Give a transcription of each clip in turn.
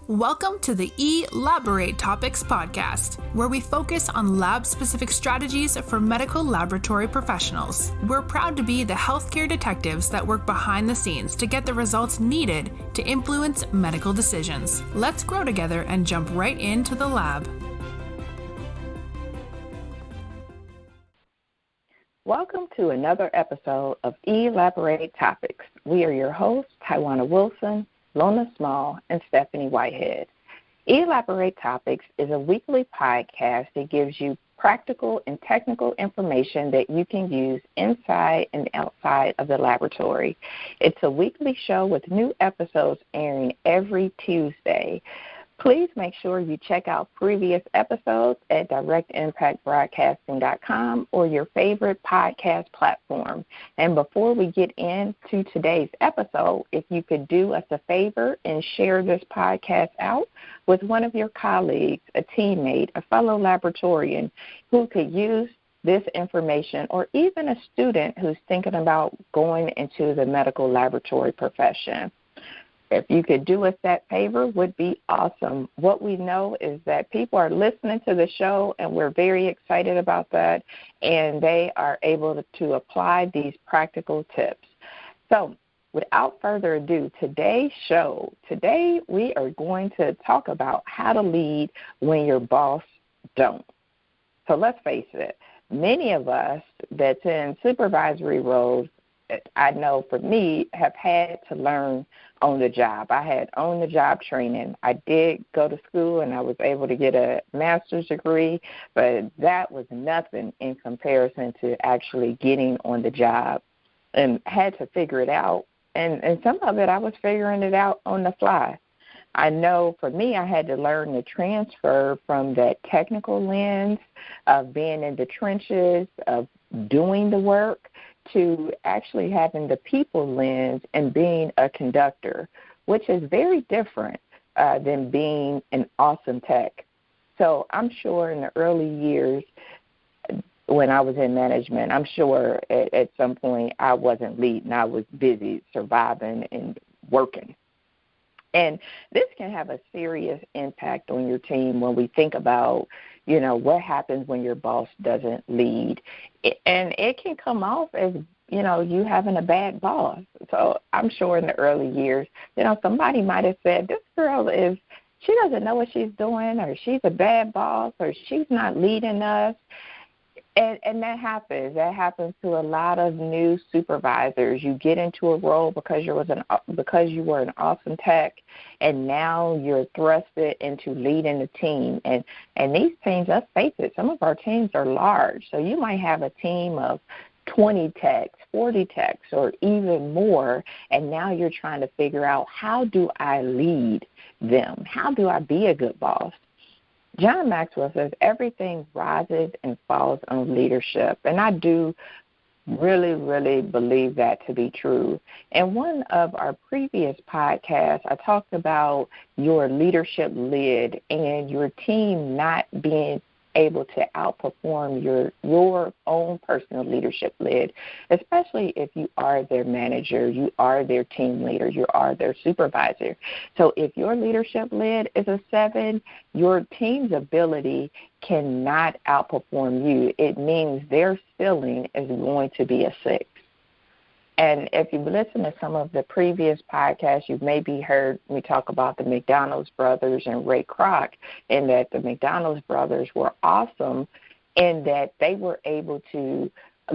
Welcome to the Elaborate Topics podcast, where we focus on lab-specific strategies for medical laboratory professionals. We're proud to be the healthcare detectives that work behind the scenes to get the results needed to influence medical decisions. Let's grow together and jump right into the lab. Welcome to another episode of Elaborate Topics. We are your hosts, Tywauna Wilson, Lona Small, and Stephanie Whitehead. Elaborate Topics is a weekly podcast that gives you practical and technical information that you can use inside and outside of the laboratory. It's a weekly show with new episodes airing every Tuesday. Please make sure you check out previous episodes at directimpactbroadcasting.com or your favorite podcast platform. And before we get into today's episode, if you could do us a favor and share this podcast out with one of your colleagues, a teammate, a fellow laboratorian who could use this information, or even a student who's thinking about going into the medical laboratory profession. If you could do us that favor, would be awesome. What we know is that people are listening to the show, and we're very excited about that, and they are able to apply these practical tips. So without further ado, today we are going to talk about how to lead when your boss don't. So let's face it, many of us that's in supervisory roles, I know for me, have had to learn on the job. I had on-the-job training. I did go to school, and I was able to get a master's degree, but that was nothing in comparison to actually getting on the job, and had to figure it out. And some of it, I was figuring it out on the fly. I know for me, I had to learn to transfer from that technical lens of being in the trenches, of doing the work, to actually having the people lens and being a conductor, which is very different than being an awesome tech. So I'm sure in the early years when I was in management, I'm sure at some point I wasn't leading. I was busy surviving and working. And this can have a serious impact on your team when we think about, what happens when your boss doesn't lead. And it can come off as, you having a bad boss. So I'm sure in the early years, somebody might have said, this girl she doesn't know what she's doing, or she's a bad boss, or she's not leading us. And that happens. That happens to a lot of new supervisors. You get into a role because you were an awesome tech, and now you're thrusted into leading the team. And these teams, let's face it, some of our teams are large. So you might have a team of 20 techs, 40 techs, or even more, and now you're trying to figure out, how do I lead them? How do I be a good boss? John Maxwell says everything rises and falls on leadership, and I do really, really believe that to be true. In one of our previous podcasts, I talked about your leadership lid and your team not being able to outperform your own personal leadership lid, especially if you are their manager, you are their team leader, you are their supervisor. So if your leadership lid is a 7, your team's ability cannot outperform you. It means their ceiling is going to be a 6. And if you listen to some of the previous podcasts, you've maybe heard me talk about the McDonald's brothers and Ray Kroc, and that the McDonald's brothers were awesome in that they were able to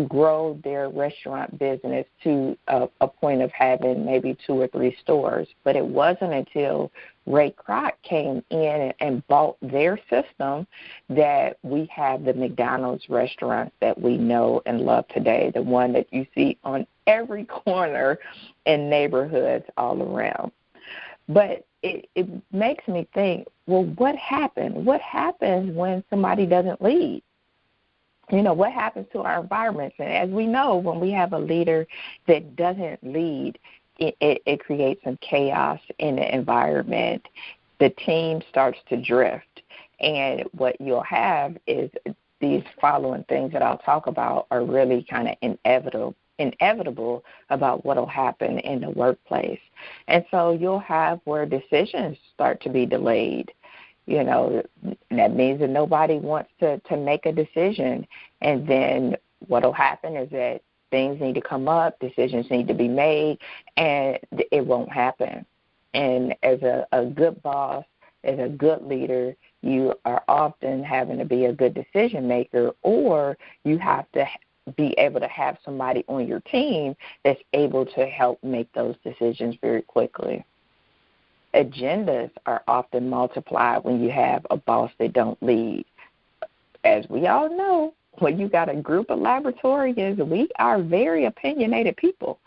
grow their restaurant business to a point of having maybe 2 or 3 stores. But it wasn't until Ray Kroc came in and bought their system that we have the McDonald's restaurants that we know and love today, the one that you see on every corner in neighborhoods all around. But it makes me think, well, what happened? What happens when somebody doesn't lead? What happens to our environments? And as we know, when we have a leader that doesn't lead, it creates some chaos in the environment. The team starts to drift. And what you'll have is these following things that I'll talk about are really kind of inevitable inevitable about what will happen in the workplace. And so you'll have where decisions start to be delayed. That means that nobody wants to make a decision. And then what will happen is that things need to come up, decisions need to be made, and it won't happen. And as a good boss, as a good leader, you are often having to be a good decision maker, or you have to be able to have somebody on your team that's able to help make those decisions very quickly. Agendas are often multiplied when you have a boss that don't lead. As we all know, when you got a group of laboratorians, we are very opinionated people.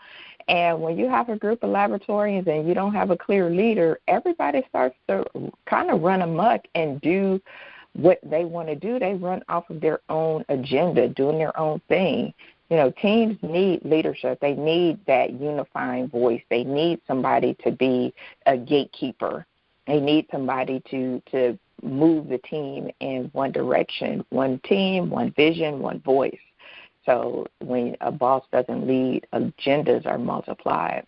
And when you have a group of laboratorians and you don't have a clear leader, everybody starts to kind of run amok and do what they want to do. They run off of their own agenda, doing their own thing. Teams need leadership. They need that unifying voice. They need somebody to be a gatekeeper. They need somebody to move the team in one direction, one team, one vision, one voice. So when a boss doesn't lead, agendas are multiplied.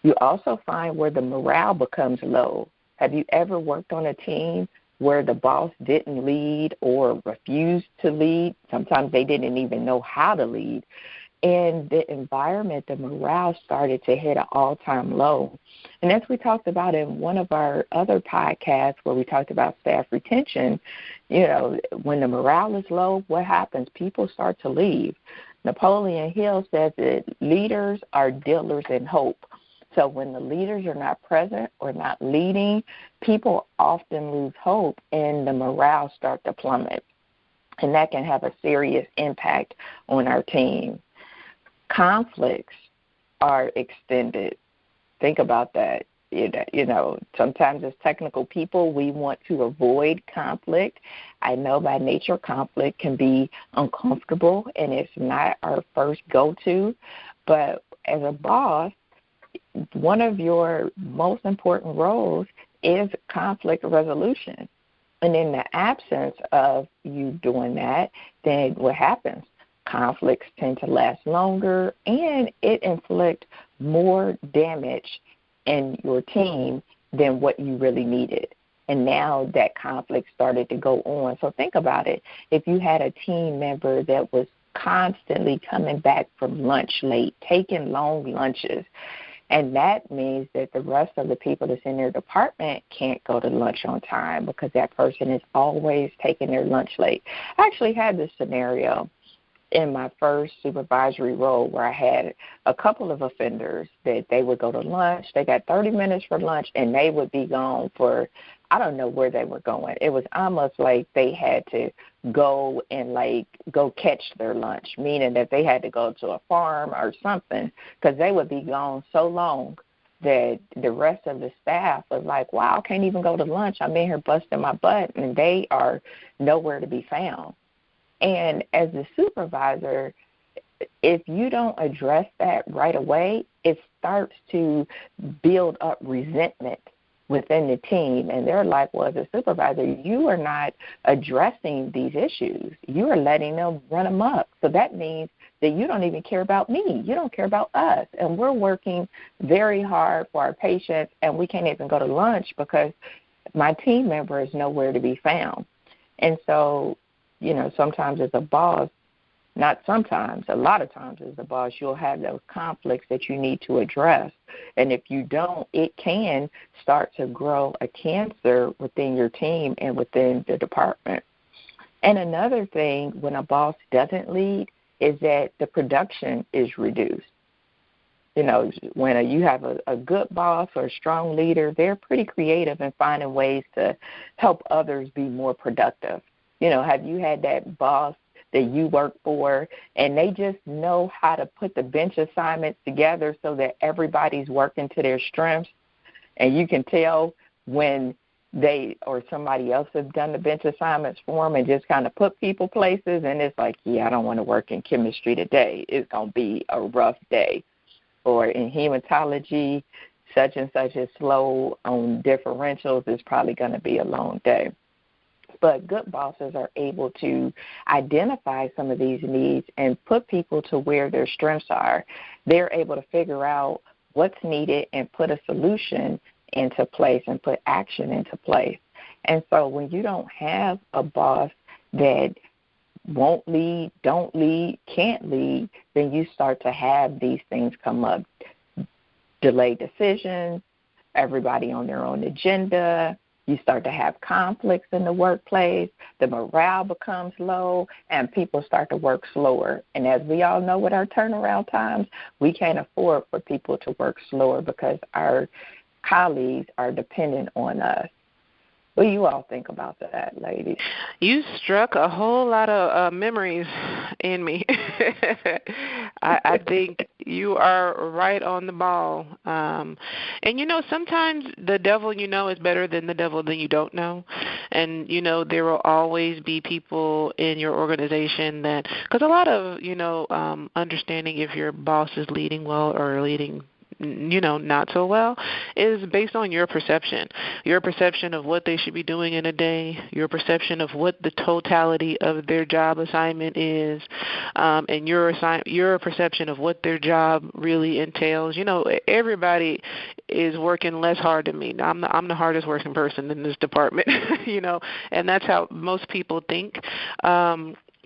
You also find where the morale becomes low. Have you ever worked on a team where the boss didn't lead or refused to lead? Sometimes they didn't even know how to lead. And the environment, the morale started to hit an all-time low. And as we talked about in one of our other podcasts where we talked about staff retention, when the morale is low, what happens? People start to leave. Napoleon Hill says that leaders are dealers in hope. So when the leaders are not present or not leading, people often lose hope and the morale starts to plummet. And that can have a serious impact on our team. Conflicts are extended. Think about that. Sometimes as technical people, we want to avoid conflict. I know by nature conflict can be uncomfortable, and it's not our first go-to. But as a boss, one of your most important roles is conflict resolution. And in the absence of you doing that, then what happens? Conflicts tend to last longer, and it inflicts more damage in your team than what you really needed. And now that conflict started to go on. So think about it. If you had a team member that was constantly coming back from lunch late, taking long lunches, and that means that the rest of the people that's in their department can't go to lunch on time because that person is always taking their lunch late. I actually had this scenario in my first supervisory role where I had a couple of offenders that they would go to lunch. They got 30 minutes for lunch, and they would be gone for, I don't know where they were going. It was almost like they had to go and, go catch their lunch, meaning that they had to go to a farm or something because they would be gone so long that the rest of the staff was like, wow, I can't even go to lunch. I'm in here busting my butt, and they are nowhere to be found. And as the supervisor, if you don't address that right away, it starts to build up resentment within the team. And they're like, well, as a supervisor, you are not addressing these issues. You are letting them run amok. So that means that you don't even care about me. You don't care about us. And we're working very hard for our patients, and we can't even go to lunch because my team member is nowhere to be found. And so, sometimes as a boss, not sometimes, a lot of times as a boss, you'll have those conflicts that you need to address. And if you don't, it can start to grow a cancer within your team and within the department. And another thing when a boss doesn't lead is that the production is reduced. When you have a good boss or a strong leader, they're pretty creative in finding ways to help others be more productive. Have you had that boss that you work for, and they just know how to put the bench assignments together so that everybody's working to their strengths? And you can tell when they or somebody else has done the bench assignments for them and just kind of put people places, and it's like, I don't want to work in chemistry today. It's going to be a rough day. Or in hematology, such and such is slow on differentials. It's probably going to be a long day. But good bosses are able to identify some of these needs and put people to where their strengths are. They're able to figure out what's needed and put a solution into place and put action into place. And so when you don't have a boss that won't lead, don't lead, can't lead, then you start to have these things come up. Delayed decisions, everybody on their own agenda. You start to have conflicts in the workplace. The morale becomes low, and people start to work slower. And as we all know with our turnaround times, we can't afford for people to work slower because our colleagues are dependent on us. What do you all think about that, ladies? You struck a whole lot of memories in me. I think you are right on the ball. And, sometimes the devil you know is better than the devil that you don't know. And, there will always be people in your organization that – because a lot of, understanding if your boss is leading well or leading not so well, is based on your perception of what they should be doing in a day, your perception of what the totality of their job assignment is, and your perception of what their job really entails. Everybody is working less hard than me. I'm the hardest working person in this department, and that's how most people think.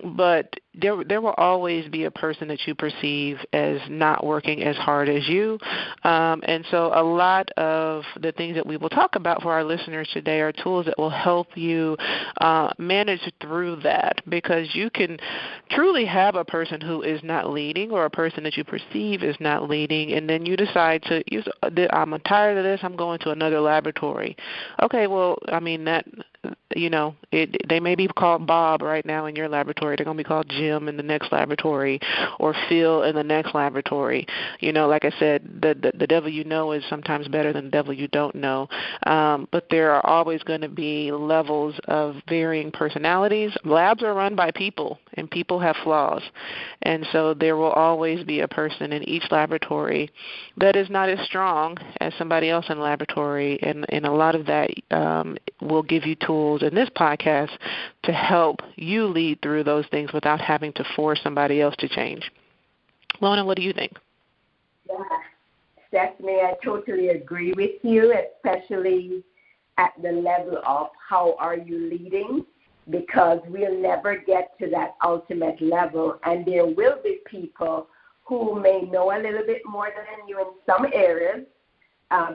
But there will always be a person that you perceive as not working as hard as you. And so a lot of the things that we will talk about for our listeners today are tools that will help you manage through that, because you can truly have a person who is not leading or a person that you perceive is not leading, and then you decide to use, I'm tired of this, I'm going to another laboratory. Okay, well, they may be called Bob right now in your laboratory. They're going to be called Jim in the next laboratory, or Phil in the next laboratory. Like I said, the devil you know is sometimes better than the devil you don't know. But there are always going to be levels of varying personalities. Labs are run by people, and people have flaws. And so there will always be a person in each laboratory that is not as strong as somebody else in the laboratory. And a lot of that will give you tools in this podcast to help you lead through those things without having to force somebody else to change. Lona, what do you think? Yeah, Stephanie, I totally agree with you, especially at the level of how are you leading, because we'll never get to that ultimate level, and there will be people who may know a little bit more than you in some areas,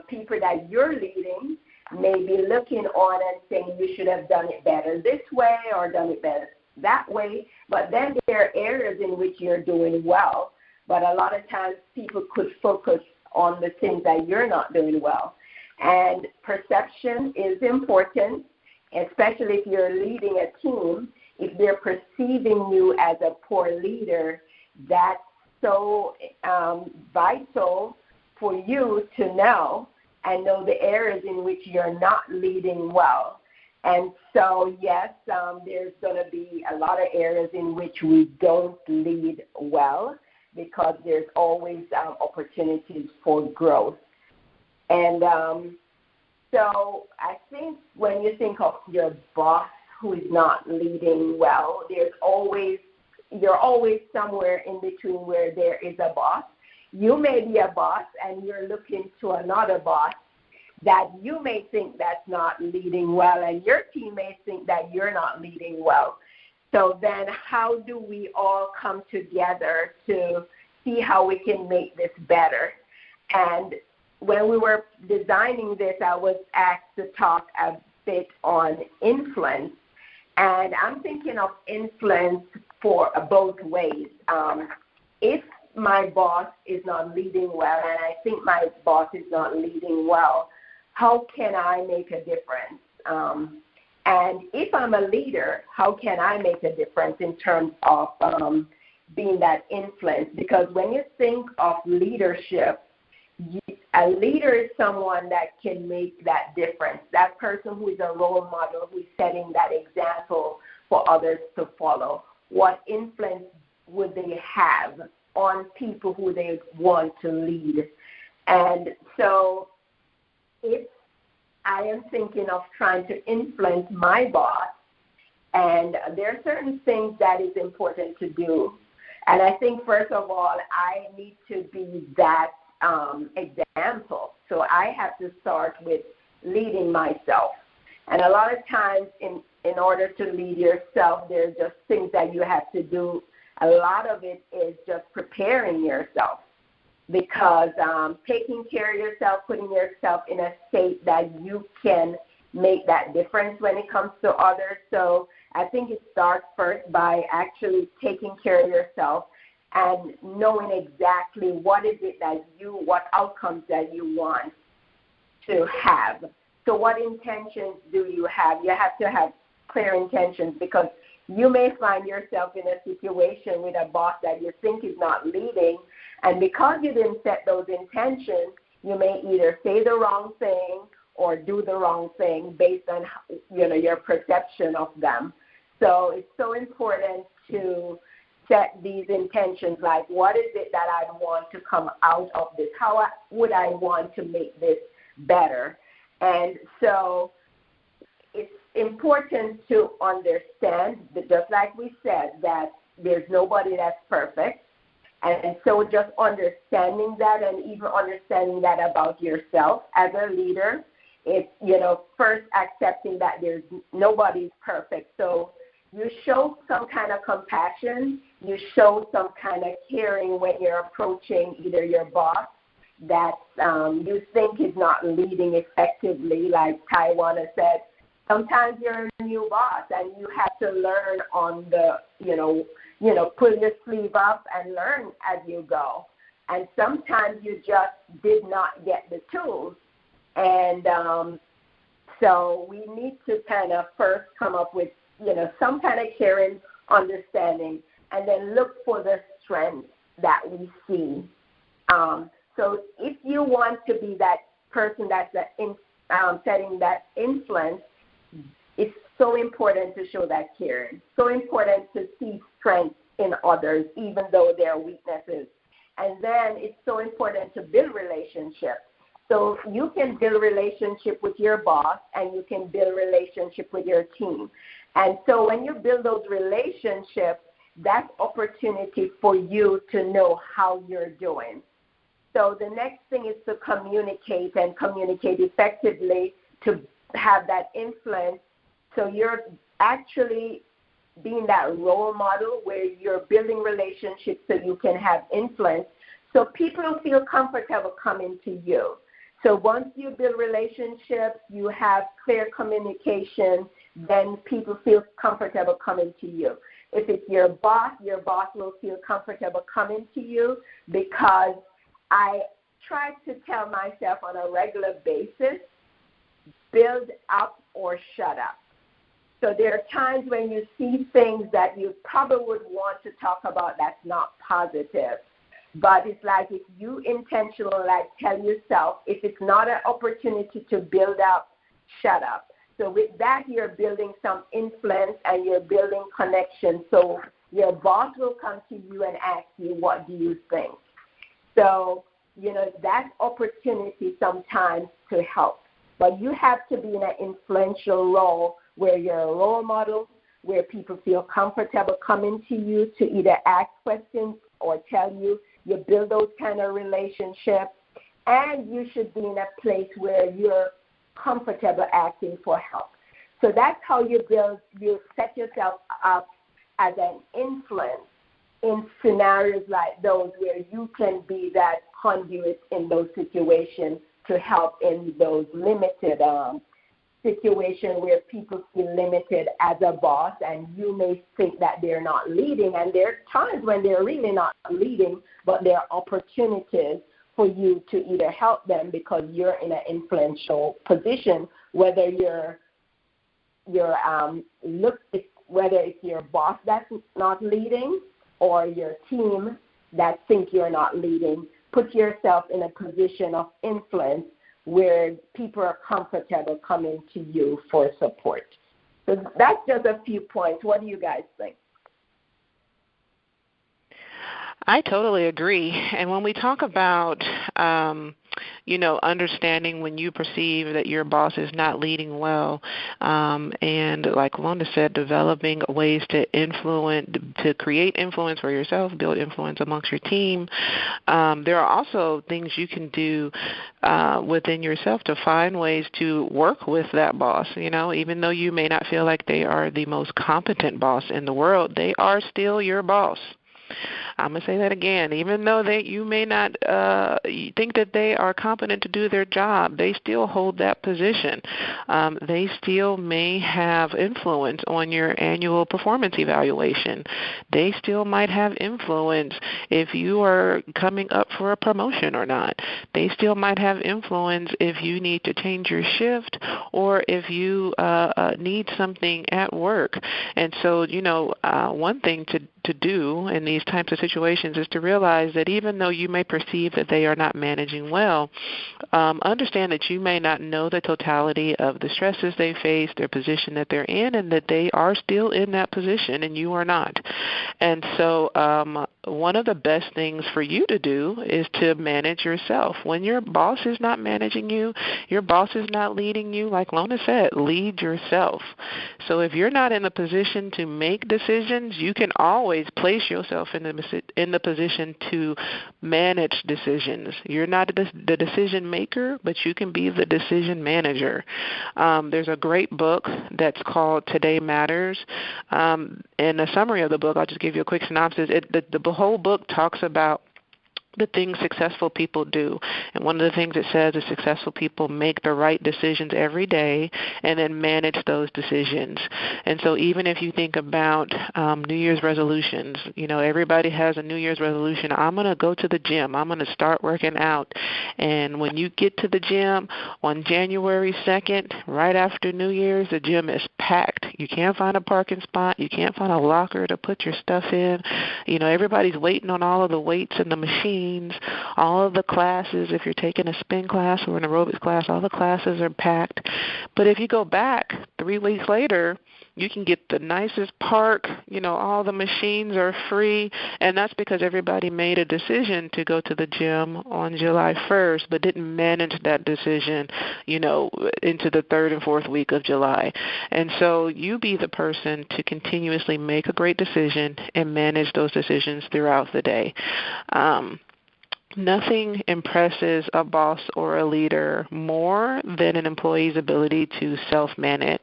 people that you're leading may be looking on and saying you should have done it better this way or done it better that way. But then there are areas in which you're doing well. But a lot of times people could focus on the things that you're not doing well. And perception is important, especially if you're leading a team. If they're perceiving you as a poor leader, that's so vital for you to know and know the areas in which you're not leading well. And so, yes, there's going to be a lot of areas in which we don't lead well, because there's always opportunities for growth. And so I think when you think of your boss who is not leading well, you're always somewhere in between where there is a boss. You may be a boss and you're looking to another boss that you may think that's not leading well, and your team may think that you're not leading well. So then how do we all come together to see how we can make this better? And when we were designing this, I was asked to talk a bit on influence. And I'm thinking of influence for both ways. If my boss is not leading well, and I think my boss is not leading well, how can I make a difference? And if I'm a leader, how can I make a difference in terms of being that influence? Because when you think of leadership, a leader is someone that can make that difference, that person who is a role model, who is setting that example for others to follow. What influence would they have on people who they want to lead? And so if I am thinking of trying to influence my boss, And there are certain things that is important to do. And I think, first of all, I need to be that example. So I have to start with leading myself. And a lot of times in order to lead yourself, there's just things that you have to do. A lot of it is just preparing yourself, because taking care of yourself, putting yourself in a state that you can make that difference when it comes to others. So I think it starts first by actually taking care of yourself and knowing exactly what outcomes that you want to have. So what intentions do you have? You have to have clear intentions, because you may find yourself in a situation with a boss that you think is not leading, and because you didn't set those intentions, you may either say the wrong thing or do the wrong thing based on your perception of them. So it's so important to set these intentions, like what is it that I want to come out of this? How would I want to make this better? And so it's important to understand that, just like we said, that there's nobody that's perfect. And so just understanding that, and even understanding that about yourself as a leader, it's, first accepting that there's nobody's perfect. So you show some kind of compassion, you show some kind of caring when you're approaching either your boss that you think is not leading effectively. Like Tywauna said, sometimes you're a new boss and you have to learn on the, pull your sleeve up and learn as you go. And sometimes you just did not get the tools. And so we need to kind of first come up with, some kind of caring, understanding, and then look for the strengths that we see. So if you want to be that person that's setting that influence, it's so important to show that caring, so important to see strengths in others, even though there are weaknesses. And then it's so important to build relationships. So you can build a relationship with your boss, and you can build a relationship with your team. And so when you build those relationships, that's opportunity for you to know how you're doing. So the next thing is to communicate, and communicate effectively to have that influence. So you're actually being that role model where you're building relationships so you can have influence, so people feel comfortable coming to you. So once you build relationships, you have clear communication, then people feel comfortable coming to you. If it's your boss will feel comfortable coming to you, because I try to tell myself on a regular basis, build up or shut up. So there are times when you see things that you probably would want to talk about that's not positive. But it's like, if you intentionally tell yourself, if it's not an opportunity to build up, shut up. So with that, you're building some influence and you're building connection. So your boss will come to you and ask you, what do you think? So, that's opportunity sometimes to help. But you have to be in an influential role where you're a role model, where people feel comfortable coming to you to either ask questions or tell you. You build those kind of relationships, and you should be in a place where you're comfortable asking for help. So that's how you set yourself up as an influence in scenarios like those, where you can be that conduit in those situations to help in those limited situations where people feel limited as a boss, and you may think that they're not leading, and there are times when they're really not leading, but there are opportunities for you to either help them because you're in an influential position, whether whether it's your boss that's not leading or your team that think you're not leading. Put yourself in a position of influence where people are comfortable coming to you for support. So that's just a few points. What do you guys think? I totally agree. And when we talk about understanding when you perceive that your boss is not leading well, and like Lona said, developing ways to create influence for yourself, build influence amongst your team. There are also things you can do within yourself to find ways to work with that boss. Even though you may not feel like they are the most competent boss in the world, they are still your boss. I'm going to say that again. Even though you may not think that they are competent to do their job, they still hold that position. They still may have influence on your annual performance evaluation. They still might have influence if you are coming up for a promotion or not. They still might have influence if you need to change your shift or if you need something at work. And so, one thing to do in these types of situations is to realize that even though you may perceive that they are not managing well, understand that you may not know the totality of the stresses they face, their position that they're in, and that they are still in that position and you are not. And so one of the best things for you to do is to manage yourself. When your boss is not managing you, your boss is not leading you, like Lona said, lead yourself. So if you're not in the position to make decisions, you can always place yourself in the position to manage decisions. You're not the decision maker, but you can be the decision manager. There's a great book that's called Today Matters. In a summary of the book, I'll just give you a quick synopsis. The whole book talks about the things successful people do. And one of the things it says is successful people make the right decisions every day and then manage those decisions. And so even if you think about New Year's resolutions, everybody has a New Year's resolution. I'm going to go to the gym. I'm going to start working out. And when you get to the gym on January 2nd, right after New Year's, the gym is packed. You can't find a parking spot. You can't find a locker to put your stuff in. Everybody's waiting on all of the weights and the machines. All of the classes, if you're taking a spin class or an aerobics class, all the classes are packed. But if you go back 3 weeks later, you can get the nicest park, all the machines are free, and that's because everybody made a decision to go to the gym on July 1st, but didn't manage that decision, into the 3rd and 4th week of July. And so you be the person to continuously make a great decision and manage those decisions throughout the day. Nothing impresses a boss or a leader more than an employee's ability to self-manage.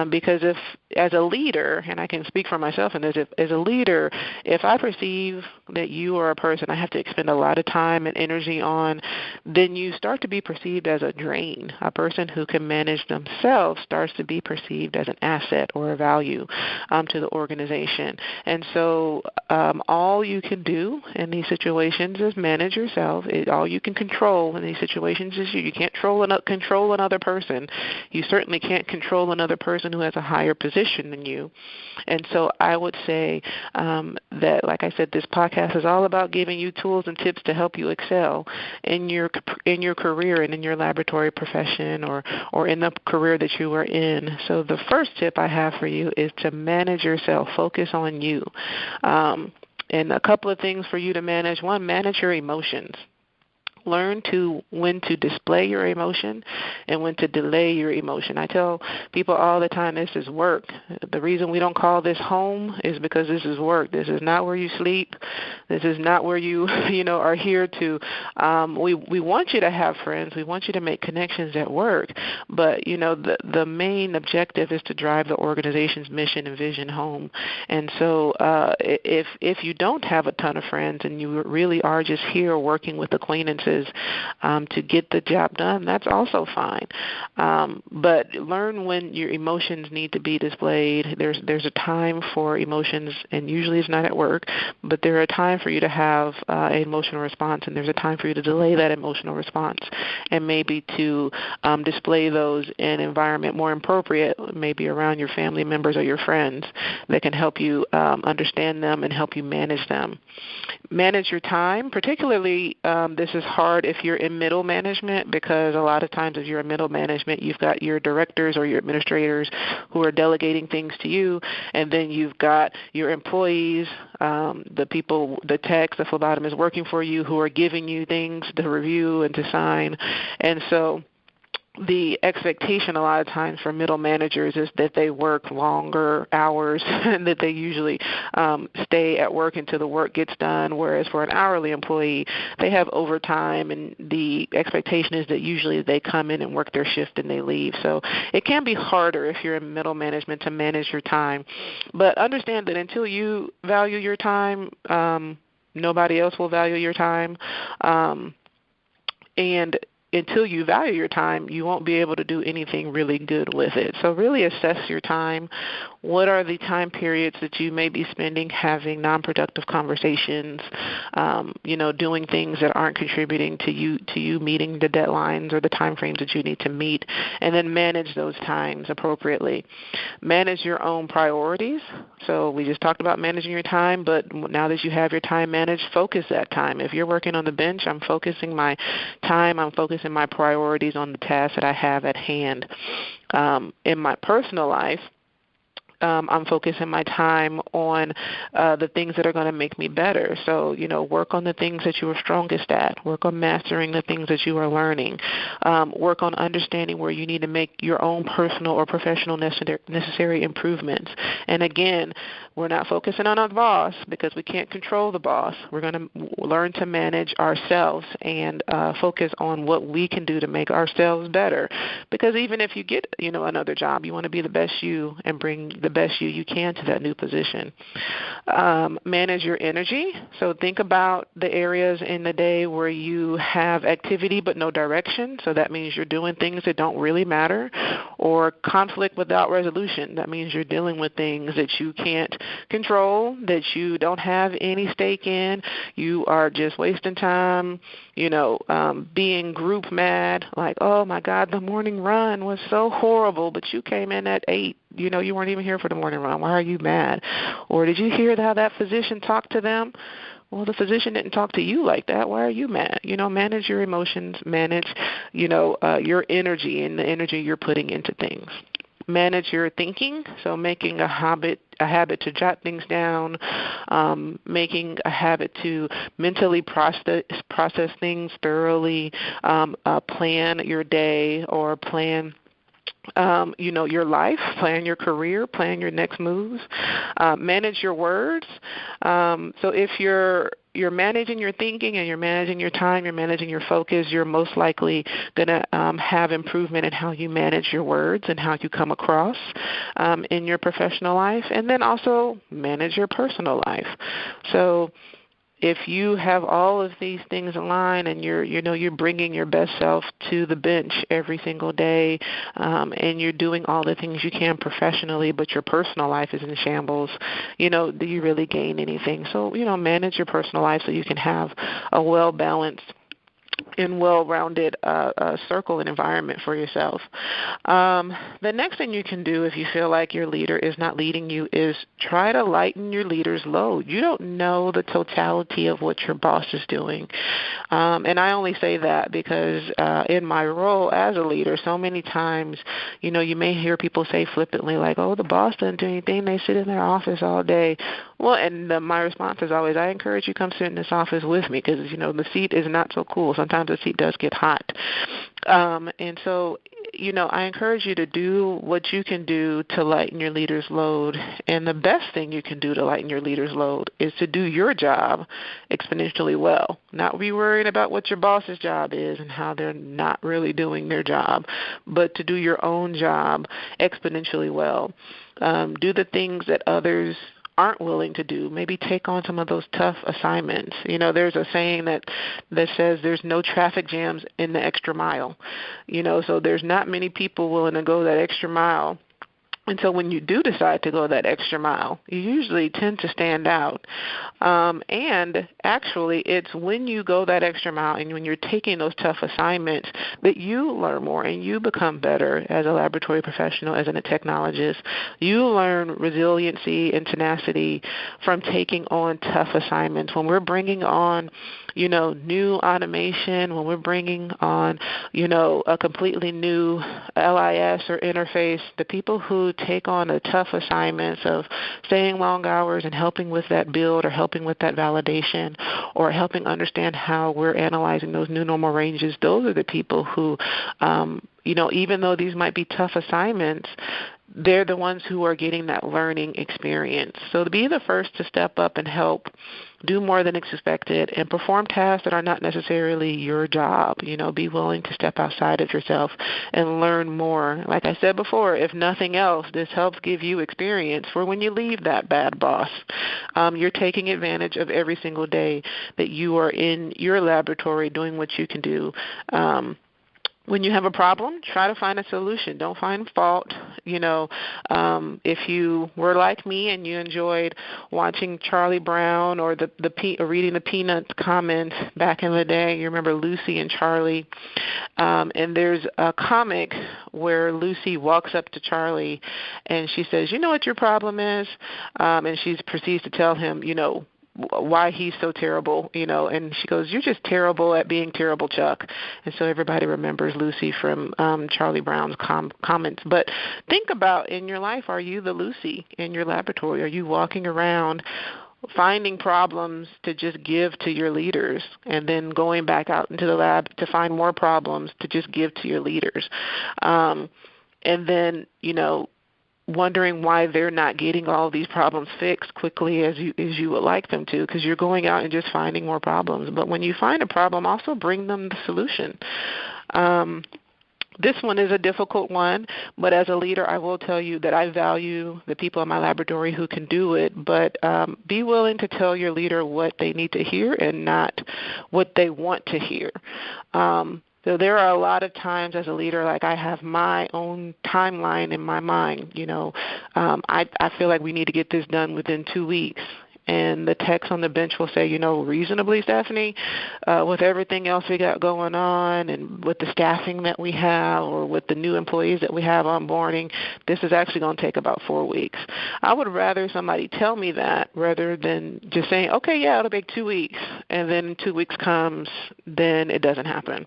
Because if, as a leader, and I can speak for myself in this, as a leader, if I perceive that you are a person I have to expend a lot of time and energy on, then you start to be perceived as a drain. A person who can manage themselves starts to be perceived as an asset or a value to the organization. And so all you can do in these situations is manage yourself. All you can control in these situations is you. You can't control another person. You certainly can't control another person who has a higher position than you. And so I would say that, like I said, this podcast is all about giving you tools and tips to help you excel in your career and in your laboratory profession or in the career that you are in. So the first tip I have for you is to manage yourself. Focus on you. And a couple of things for you to manage. One, manage your emotions. Learn when to display your emotion and when to delay your emotion. I tell people all the time, this is work. The reason we don't call this home is because this is work. This is not where you sleep. This is not where you are here to. We want you to have friends. We want you to make connections at work. But the main objective is to drive the organization's mission and vision home. And so if you don't have a ton of friends and you really are just here working with acquaintances to get the job done, that's also fine. But learn when your emotions need to be displayed. There's a time for emotions, and usually it's not at work, but there are a time for you to have an emotional response, and there's a time for you to delay that emotional response, and maybe to display those in an environment more appropriate, maybe around your family members or your friends that can help you understand them and help you manage them. Manage your time. Particularly, this is hard hard if you're in middle management, because a lot of times if you're in middle management, you've got your directors or your administrators who are delegating things to you, and then you've got your employees, the people, the techs, the phlebotomists working for you who are giving you things to review and to sign. And so the expectation a lot of times for middle managers is that they work longer hours and that they usually stay at work until the work gets done, whereas for an hourly employee, they have overtime, and the expectation is that usually they come in and work their shift and they leave. So it can be harder if you're in middle management to manage your time. But understand that until you value your time, nobody else will value your time. And until you value your time, you won't be able to do anything really good with it. So really assess your time. What are the time periods that you may be spending having non-productive conversations, doing things that aren't contributing to you meeting the deadlines or the time frames that you need to meet, and then manage those times appropriately. Manage your own priorities. So we just talked about managing your time, but now that you have your time managed, focus that time. If you're working on the bench, I'm focusing my time, I'm focusing my priorities on the tasks that I have at hand. In my personal life, I'm focusing my time on the things that are going to make me better. So, work on the things that you are strongest at. Work on mastering the things that you are learning. Work on understanding where you need to make your own personal or professional necessary improvements. And again, we're not focusing on our boss because we can't control the boss. We're going to learn to manage ourselves and focus on what we can do to make ourselves better. Because even if you get, another job, you want to be the best you and bring the best you can to that new position. Manage your energy. So think about the areas in the day where you have activity but no direction. So that means you're doing things that don't really matter. Or conflict without resolution. That means you're dealing with things that you can't control, that you don't have any stake in. You are just wasting time, being group mad, like, oh my God, the morning run was so horrible, but you came in at 8. You weren't even here for the morning run. Why are you mad? Or did you hear how that physician talked to them? Well, the physician didn't talk to you like that. Why are you mad? Manage your emotions, manage, your energy and the energy you're putting into things. Manage your thinking, so making a habit to jot things down, making a habit to mentally process things thoroughly, plan your day or plan your life, plan your career, plan your next moves, manage your words. So if you're managing your thinking and you're managing your time, you're managing your focus, you're most likely going to have improvement in how you manage your words and how you come across in your professional life, and then also manage your personal life. So if you have all of these things aligned and you're bringing your best self to the bench every single day, and you're doing all the things you can professionally, but your personal life is in shambles, do you really gain anything? So, manage your personal life so you can have a well-balanced and well-rounded circle and environment for yourself. The next thing you can do if you feel like your leader is not leading you is try to lighten your leader's load. You don't know the totality of what your boss is doing. And I only say that because in my role as a leader, so many times, you may hear people say flippantly like, oh, the boss doesn't do anything. They sit in their office all day. Well, and my response is always, I encourage you to come sit in this office with me because, the seat is not so cool. Sometimes the seat does get hot. And so, I encourage you to do what you can do to lighten your leader's load. And the best thing you can do to lighten your leader's load is to do your job exponentially well. Not be worried about what your boss's job is and how they're not really doing their job, but to do your own job exponentially well. Do the things that others aren't willing to do. Maybe take on some of those tough assignments. There's a saying that says there's no traffic jams in the extra mile. So there's not many people willing to go that extra mile. And so when you do decide to go that extra mile, you usually tend to stand out. And actually, it's when you go that extra mile and when you're taking those tough assignments that you learn more and you become better as a laboratory professional, as a technologist. You learn resiliency and tenacity from taking on tough assignments. When we're bringing on new automation, when we're bringing on, a completely new LIS or interface, the people who take on the tough assignments of staying long hours and helping with that build or helping with that validation or helping understand how we're analyzing those new normal ranges, those are the people who, even though these might be tough assignments, they're the ones who are getting that learning experience. So to be the first to step up and help do more than expected and perform tasks that are not necessarily your job, be willing to step outside of yourself and learn more. Like I said before, if nothing else, this helps give you experience for when you leave that bad boss. You're taking advantage of every single day that you are in your laboratory doing what you can do. When you have a problem, try to find a solution. Don't find fault. If you were like me and you enjoyed watching Charlie Brown or or reading the Peanuts comments back in the day, you remember Lucy and Charlie. And there's a comic where Lucy walks up to Charlie and she says, "You know what your problem is?" And she proceeds to tell him, why he's so terrible, and she goes, "You're just terrible at being terrible, Chuck." And so everybody remembers Lucy from Charlie Brown's comments. But think about in your life, are you the Lucy in your laboratory? Are you walking around finding problems to just give to your leaders and then going back out into the lab to find more problems to just give to your leaders? And then, wondering why they're not getting all of these problems fixed quickly as you would like them to, because you're going out and just finding more problems. But when you find a problem, also bring them the solution. This one is a difficult one, but as a leader, I will tell you that I value the people in my laboratory who can do it, but be willing to tell your leader what they need to hear and not what they want to hear. So there are a lot of times as a leader, like I have my own timeline in my mind. I feel like we need to get this done within 2 weeks. And the techs on the bench will say, reasonably, Stephanie, with everything else we got going on and with the staffing that we have or with the new employees that we have onboarding, this is actually going to take about 4 weeks. I would rather somebody tell me that rather than just saying, okay, yeah, it'll take 2 weeks, and then 2 weeks comes, then it doesn't happen.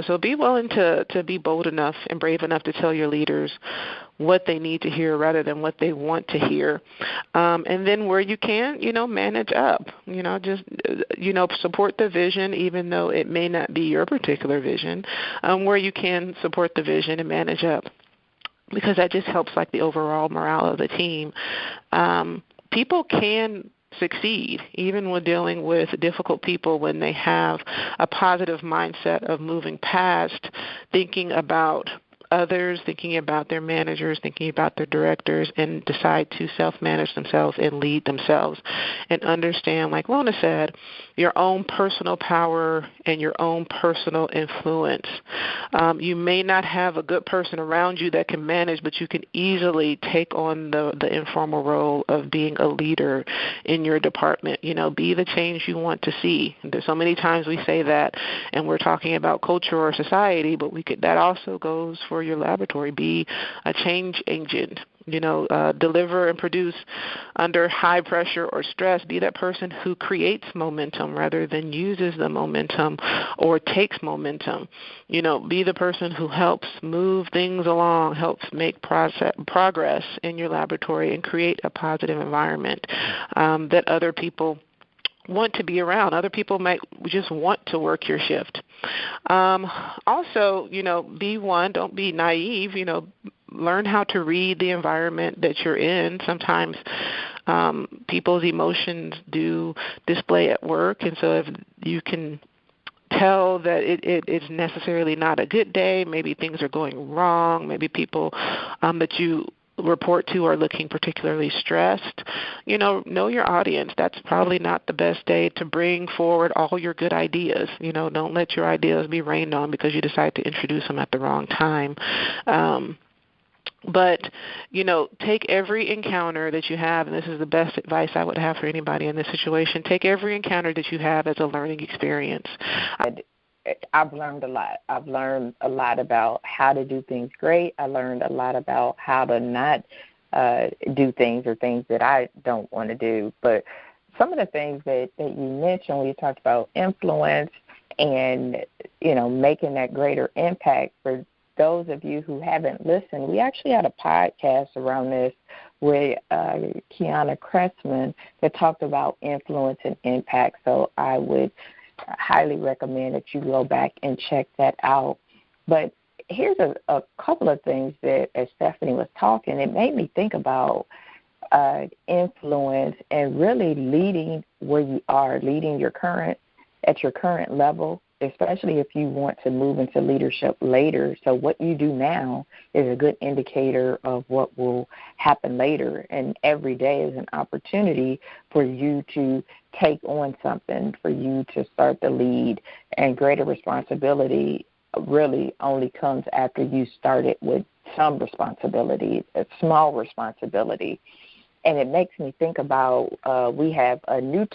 So be willing to be bold enough and brave enough to tell your leaders what they need to hear rather than what they want to hear. And then where you can, manage up. Just support the vision even though it may not be your particular vision. Where you can, support the vision and manage up, because that just helps like the overall morale of the team. People can succeed even when dealing with difficult people when they have a positive mindset of moving past thinking about others, thinking about their managers, thinking about their directors, and decide to self-manage themselves and lead themselves and understand, like Lona said, your own personal power and your own personal influence. You may not have a good person around you that can manage, but you can easily take on the informal role of being a leader in your department. Be the change you want to see. There's so many times we say that, and we're talking about culture or society, but that also goes for your laboratory. Be a change agent. Deliver and produce under high pressure or stress. Be that person who creates momentum rather than uses the momentum or takes momentum. Be the person who helps move things along, helps make progress in your laboratory and create a positive environment that other people want to be around. Other people might just want to work your shift. Also, don't be naive, learn how to read the environment that you're in. Sometimes people's emotions do display at work, and so if you can tell that it's necessarily not a good day, maybe things are going wrong, maybe people that you report to are looking particularly stressed, know your audience. That's probably not the best day to bring forward all your good ideas. Don't let your ideas be rained on because you decide to introduce them at the wrong time. But, take every encounter that you have, and this is the best advice I would have for anybody in this situation, take every encounter that you have as a learning experience. I've learned a lot. I've learned a lot about how to do things great. I learned a lot about how to not do things or things that I don't want to do. But some of the things that you mentioned when you talked about influence and, making that greater impact, for those of you who haven't listened, we actually had a podcast around this with Kiana Cressman that talked about influence and impact. So I would highly recommend that you go back and check that out. But here's a couple of things that, as Stephanie was talking, it made me think about influence and really leading where you are, leading at your current level, especially if you want to move into leadership later. So what you do now is a good indicator of what will happen later. And every day is an opportunity for you to take on something, for you to start the lead. And greater responsibility really only comes after you started with some responsibility, a small responsibility. And it makes me think about we have a new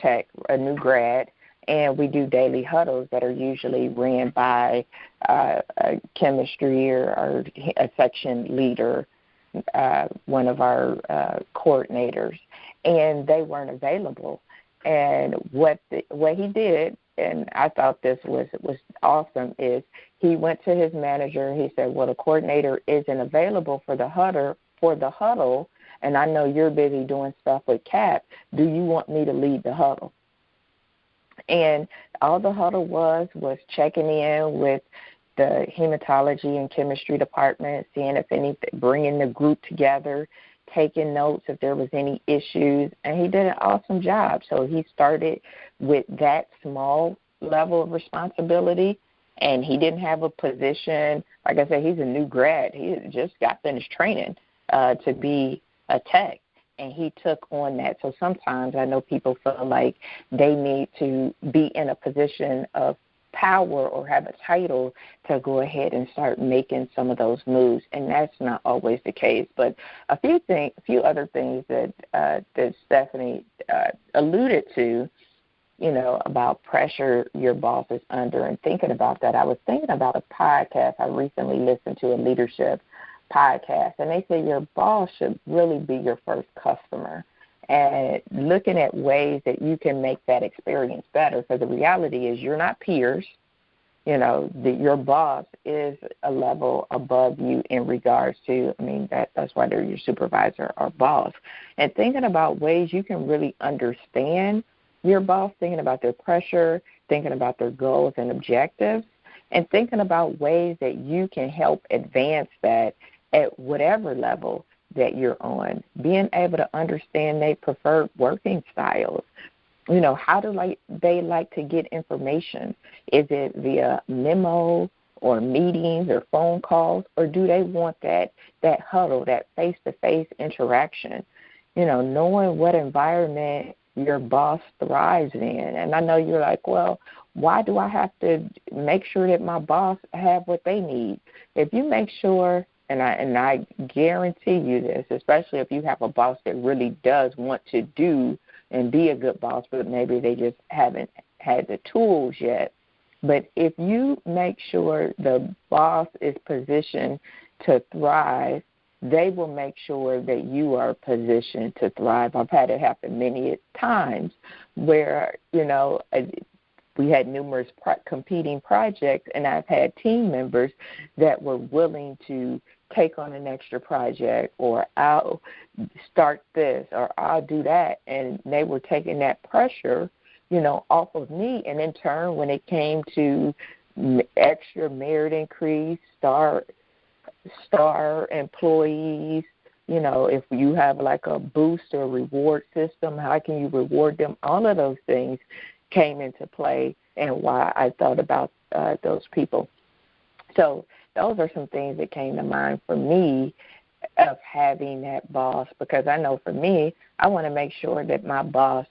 grad, and we do daily huddles that are usually ran by a chemistry or a section leader, one of our coordinators, and they weren't available. And what he did, and I thought this was awesome, is he went to his manager and he said, well, the coordinator isn't available for the huddle, and I know you're busy doing stuff with CAP. Do you want me to lead the huddle? And all the huddle was checking in with the hematology and chemistry department, seeing if anything, bringing the group together, taking notes if there was any issues, and he did an awesome job. So he started with that small level of responsibility, and he didn't have a position. Like I said, he's a new grad. He just got finished training to be a tech. And he took on that. So sometimes I know people feel like they need to be in a position of power or have a title to go ahead and start making some of those moves, and that's not always the case. But a few other things that Stephanie alluded to, about pressure your boss is under, and thinking about that, I was thinking about a podcast I recently listened to, a leadership podcast, and they say your boss should really be your first customer, and looking at ways that you can make that experience better. Because the reality is you're not peers. Your boss is a level above you in regards to, that's why they're your supervisor or boss. And thinking about ways you can really understand your boss, thinking about their pressure, thinking about their goals and objectives, and thinking about ways that you can help advance that at whatever level that you're on, being able to understand their preferred working styles. How do they like to get information? Is it via memo or meetings or phone calls, or do they want that huddle, that face-to-face interaction? Knowing what environment your boss thrives in. And I know you're like, well, why do I have to make sure that my boss have what they need? If you make sure, and I guarantee you this, especially if you have a boss that really does want to do and be a good boss, but maybe they just haven't had the tools yet. But if you make sure the boss is positioned to thrive, they will make sure that you are positioned to thrive. I've had it happen many times where, we had numerous competing projects, and I've had team members that were willing to take on an extra project, or I'll start this, or I'll do that, and they were taking that pressure, off of me. And in turn, when it came to extra merit increase, star employees, if you have like a boost or reward system, how can you reward them? All of those things came into play, and why I thought about those people. So those are some things that came to mind for me of having that boss, because I know for me, I want to make sure that my boss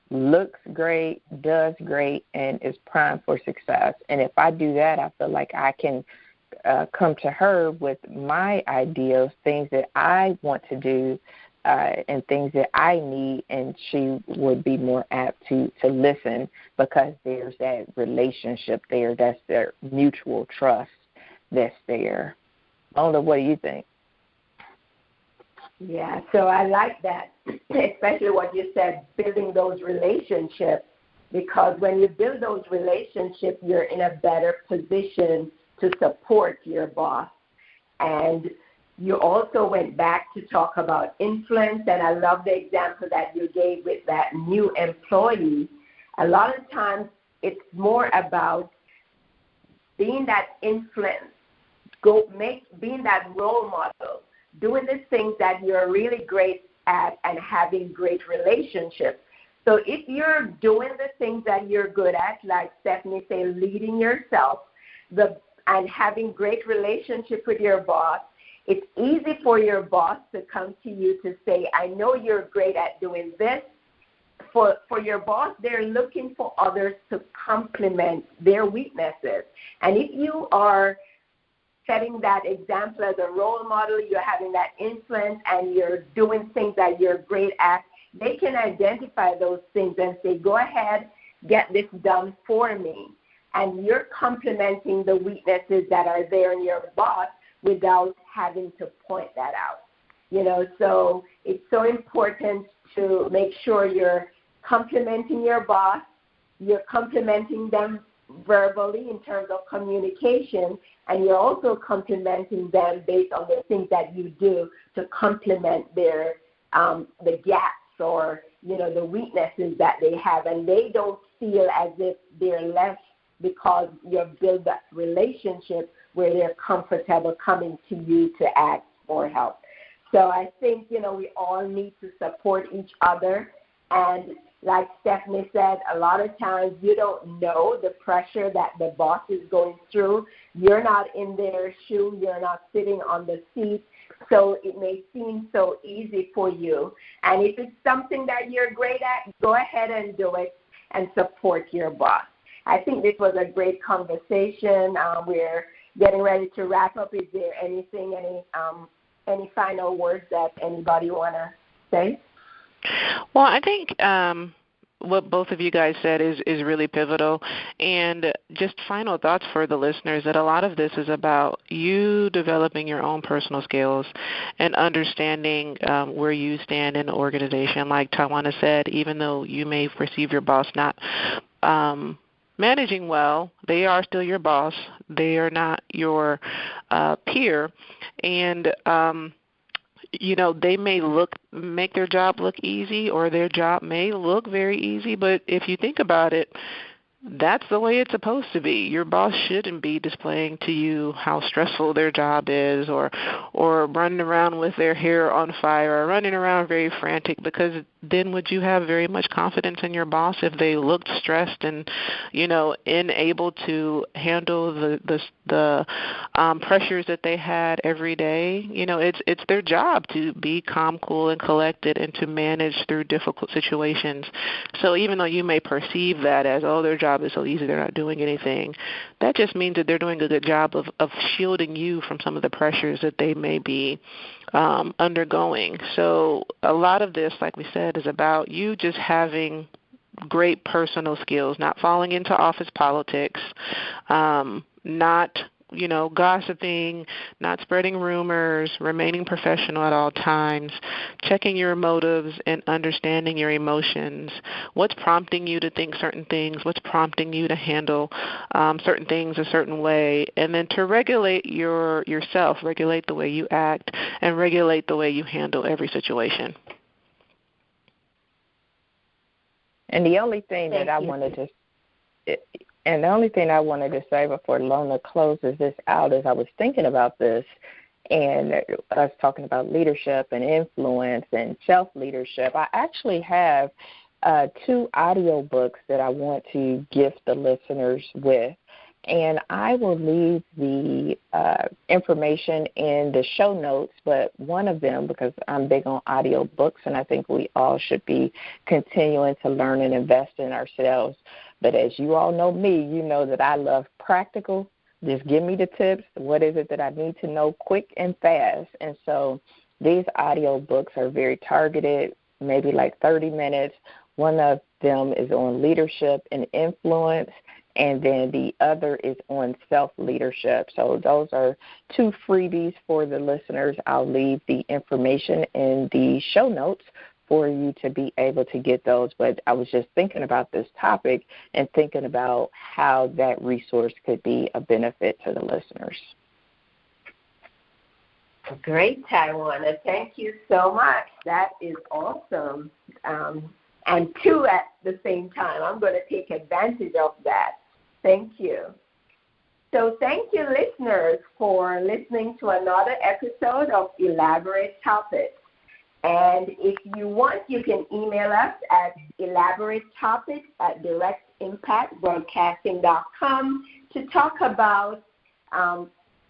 looks great, does great, and is primed for success. And if I do that, I feel like I can come to her with my ideas, things that I want to do, and things that I need, and she would be more apt to listen, because there's that relationship there. That's their mutual trust that's there. Lona, what do you think? Yeah, so I like that, especially what you said, building those relationships, because when you build those relationships, you're in a better position to support your boss. And you also went back to talk about influence, and I love the example that you gave with that new employee. A lot of times it's more about being that influence, being that role model, doing the things that you're really great at and having great relationships. So if you're doing the things that you're good at, like Stephanie said, leading yourself and having great relationship with your boss, it's easy for your boss to come to you to say, I know you're great at doing this. For your boss, they're looking for others to complement their weaknesses. And if you are setting that example as a role model, you're having that influence, and you're doing things that you're great at, they can identify those things and say, go ahead, get this done for me. And you're complementing the weaknesses that are there in your boss without having to point that out. So it's so important to make sure you're complimenting your boss, you're complimenting them verbally in terms of communication, and you're also complimenting them based on the things that you do to complement their the gaps or the weaknesses that they have, and they don't feel as if they're less because you've built that relationship where they're comfortable coming to you to ask for help. So I think we all need to support each other, and like Stephanie said, a lot of times you don't know the pressure that the boss is going through. You're not in their shoe. You're not sitting on the seat. So it may seem so easy for you. And if it's something that you're great at, go ahead and do it and support your boss. I think this was a great conversation. We're getting ready to wrap up. Is there anything, any final words that anybody want to say? Well, I think what both of you guys said is really pivotal. And just final thoughts for the listeners, that a lot of this is about you developing your own personal skills and understanding where you stand in the organization. Like Tywauna said, even though you may perceive your boss not managing well, they are still your boss. They are not your peer. And they may make their job look easy, or their job may look very easy, but if you think about it, that's the way it's supposed to be. Your boss shouldn't be displaying to you how stressful their job is, or running around with their hair on fire, or running around very frantic, because then would you have very much confidence in your boss if they looked stressed and, unable to handle the pressures that they had every day? It's their job to be calm, cool, and collected, and to manage through difficult situations. So even though you may perceive that as, their job is so easy, they're not doing anything, that just means that they're doing a good job of shielding you from some of the pressures that they may be undergoing. So a lot of this, like we said, is about you just having great personal skills, not falling into office politics, not gossiping, not spreading rumors, remaining professional at all times, checking your motives and understanding your emotions. What's prompting you to think certain things? What's prompting you to handle certain things a certain way? And then to regulate yourself, regulate the way you act, and regulate the way you handle every situation. And the only thing that I wanted to say before Lona closes this out is I was thinking about this, and us talking about leadership and influence and self-leadership. I actually have 2 audio books that I want to gift the listeners with, and I will leave the information in the show notes, but one of them, because I'm big on audio books, and I think we all should be continuing to learn and invest in ourselves. But as you all know me, you know that I love practical. Just give me the tips. What is it that I need to know quick and fast? And so these audio books are very targeted, maybe like 30 minutes. One of them is on leadership and influence, and then the other is on self-leadership. So those are 2 freebies for the listeners. I'll leave the information in the show notes for you to be able to get those. But I was just thinking about this topic and thinking about how that resource could be a benefit to the listeners. Great, Tywauna. Thank you so much. That is awesome. And 2 at the same time. I'm going to take advantage of that. Thank you. So thank you, listeners, for listening to another episode of Elaborate Topics. And if you want, you can email us at elaboratetopics@directimpactbroadcasting.com to talk about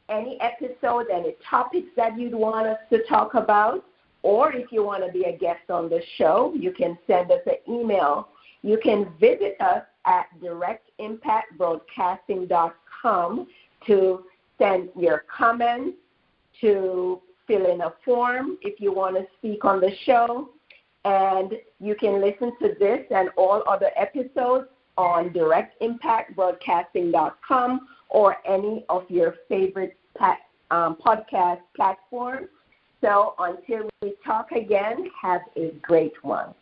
any episode, any topics that you'd want us to talk about. Or if you want to be a guest on the show, you can send us an email. You can visit us at directimpactbroadcasting.com to send your comments, to fill in a form if you want to speak on the show. And you can listen to this and all other episodes on directimpactbroadcasting.com or any of your favorite podcast platforms. So until we talk again, have a great one.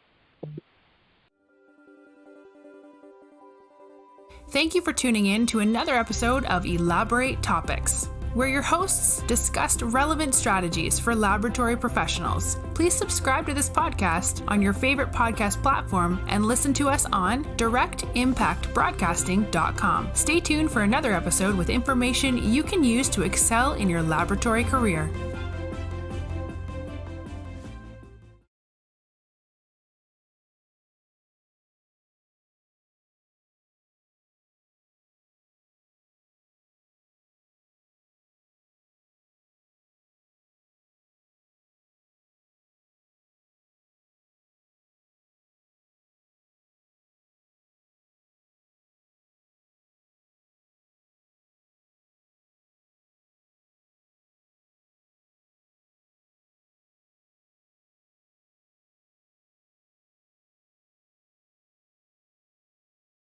Thank you for tuning in to another episode of Elaborate Topics, where your hosts discussed relevant strategies for laboratory professionals. Please subscribe to this podcast on your favorite podcast platform and listen to us on directimpactbroadcasting.com. Stay tuned for another episode with information you can use to excel in your laboratory career.